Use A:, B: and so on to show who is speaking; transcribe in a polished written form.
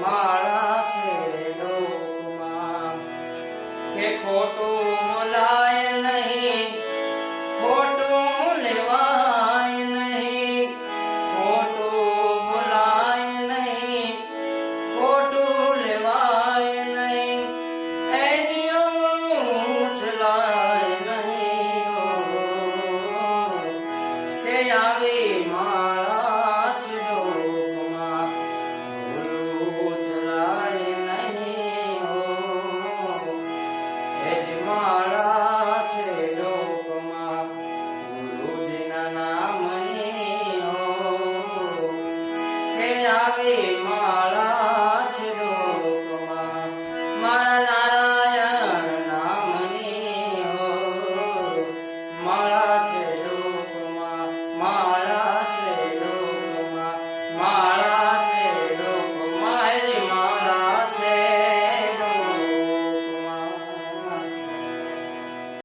A: માળા છે લોકમાં કે ખોટું બોલાય નહીં, ખોટું લેવાય નહીં, ખોટું બોલાય નહીં, ખોટું લેવાય નહીં, એ જીવનું ચલાય નહીં કે આવી માળા છે લોકમાં ભૂલું ચલાય નહીં એ જ માળા છે લોકમાં ગુરુજીના નામની કે આવી માળા છે લોકમાં મારા